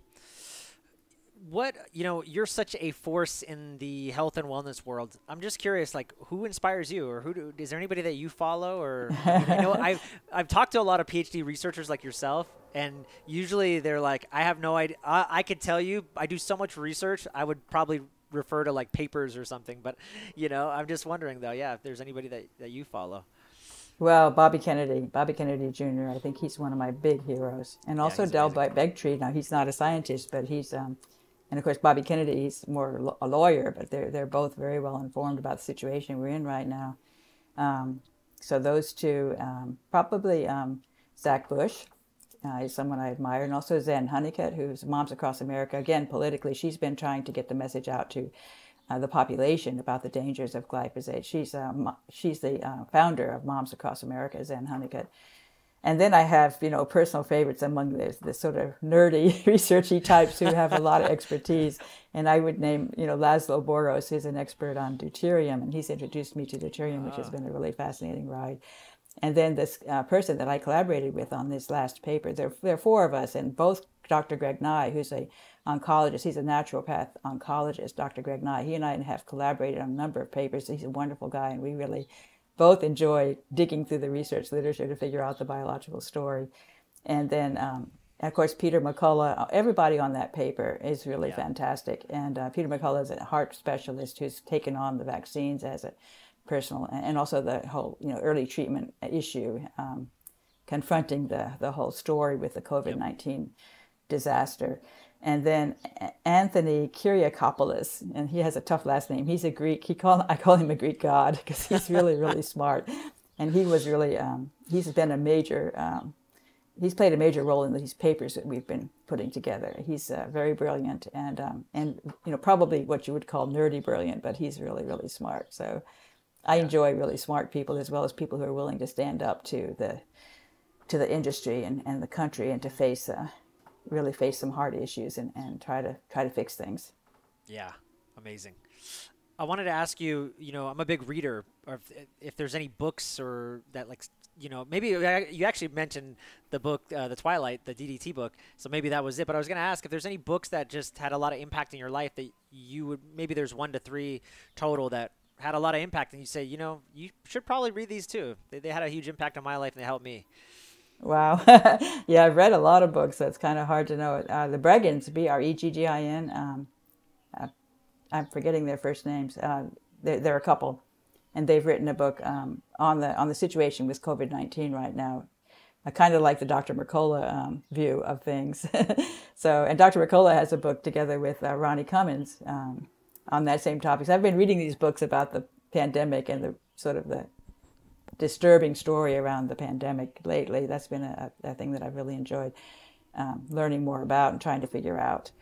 You're such a force in the health and wellness world. I'm just curious, like, who inspires you, or is there anybody that you follow? Or I've talked to a lot of PhD researchers like yourself, and usually they're like, I have no idea. I could tell you, I do so much research, I would probably refer to like papers or something. But I'm just wondering though, if there's anybody that you follow. Well, Bobby Kennedy Jr., I think he's one of my big heroes. And also Del Begtree. Now, he's not a scientist, but he's, and of course, Bobby Kennedy, he's more a lawyer, but they're both very well informed about the situation we're in right now. So those two, probably Zach Bush is someone I admire, and also Zen Honeycutt, who's Moms Across America. Again, politically, she's been trying to get the message out to the population about the dangers of glyphosate. She's the founder of Moms Across America, Zen Honeycutt. And then I have, personal favorites among the sort of nerdy, researchy types who have a lot of expertise. And I would name, Laszlo Boros, who's an expert on deuterium, and he's introduced me to deuterium, which has been a really fascinating ride. And then this person that I collaborated with on this last paper, there are four of us, and both Dr. Greg Nye, who's an oncologist, he's a naturopath oncologist, Dr. Greg Nye, he and I have collaborated on a number of papers. He's a wonderful guy, and we really both enjoy digging through the research literature to figure out the biological story. And then, of course, Peter McCullough, everybody on that paper is really fantastic. And Peter McCullough is a heart specialist who's taken on the vaccines as a personal, and also the whole, early treatment issue, confronting the whole story with the COVID-19 disaster. And then Anthony Kyriakopoulos, and he has a tough last name. He's a Greek. I call him a Greek god because he's really, really smart. And he was really, he's been a major, he's played a major role in these papers that we've been putting together. He's very brilliant and probably what you would call nerdy brilliant, but he's really, really smart. So I enjoy really smart people as well as people who are willing to stand up to the industry and the country and to really face some hard issues and try to fix things. Yeah, amazing. I wanted to ask you, I'm a big reader, or if there's any books or that, like, maybe you actually mentioned the book, The Twilight, the DDT book, so maybe that was it. But I was going to ask if there's any books that just had a lot of impact in your life that maybe there's 1 to 3 total that had a lot of impact, and you say, you should probably read these too. They had a huge impact on my life and they helped me. Wow. Yeah, I've read a lot of books, so it's kind of hard to know it. The Breggins, Breggin, I'm forgetting their first names. They're a couple, and they've written a book on the situation with COVID-19 right now. I kind of like the Dr. Mercola view of things. And Dr. Mercola has a book together with Ronnie Cummins on that same topic. So I've been reading these books about the pandemic and the sort of the disturbing story around the pandemic lately. That's been a thing that I've really enjoyed learning more about and trying to figure out.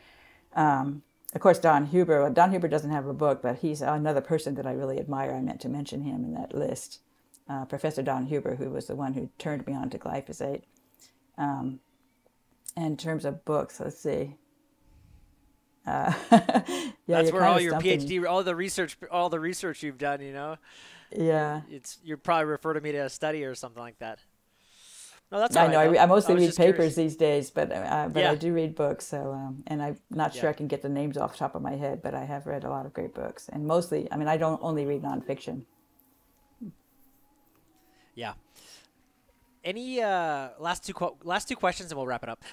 Of course, Don Huber. Don Huber doesn't have a book, but he's another person that I really admire. I meant to mention him in that list. Professor Don Huber, who was the one who turned me on to glyphosate. In terms of books, let's see. Yeah, that's where all your PhD, all the research you've done, Yeah. You probably refer to me to a study or something like that. No, that's I all right, know. I mostly read papers curious. these days, but Yeah. I do read books. So, and I'm not sure I can get the names off the top of my head, but I have read a lot of great books, and mostly, I don't only read nonfiction. Yeah. Any last two questions, and we'll wrap it up.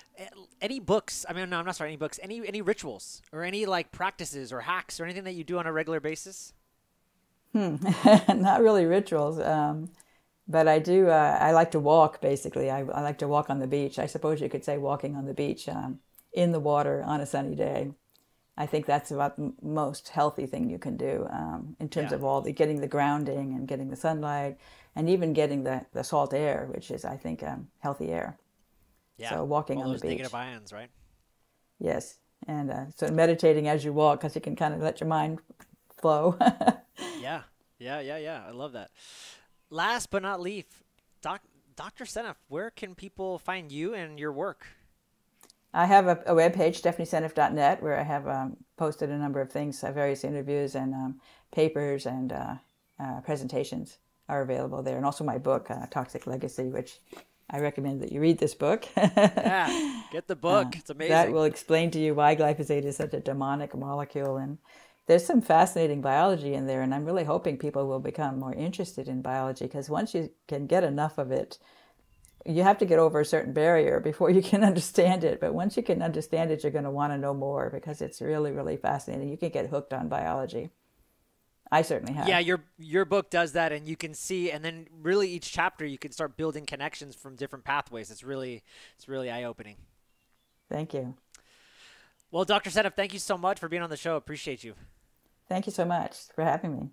Any books? No, I'm not sorry. Any books? Any rituals or any like practices or hacks or anything that you do on a regular basis? Not really rituals. But I do, I like to walk, basically. I like to walk on the beach. I suppose you could say walking on the beach in the water on a sunny day. I think that's about the most healthy thing you can do in terms of getting the grounding and getting the sunlight and even getting the salt air, which is, I think, healthy air. Yeah. So walking on the beach. All those negative ions, right? Yes. And so meditating as you walk, because you can kind of let your mind flow. Yeah. I love that. Last but not least, Dr. Seneff, where can people find you and your work? I have a webpage, stephanieseneff.net, where I have posted a number of things, various interviews and papers and presentations are available there. And also my book, Toxic Legacy, which I recommend that you read this book. Yeah, get the book. It's amazing. That will explain to you why glyphosate is such a demonic molecule. And there's some fascinating biology in there, and I'm really hoping people will become more interested in biology, because once you can get enough of it, you have to get over a certain barrier before you can understand it. But once you can understand it, you're going to want to know more, because it's really, really fascinating. You can get hooked on biology. I certainly have. Yeah, your book does that, and you can see, and then really each chapter you can start building connections from different pathways. It's really eye-opening. Thank you. Well, Dr. Seneff, thank you so much for being on the show. Appreciate you. Thank you so much for having me.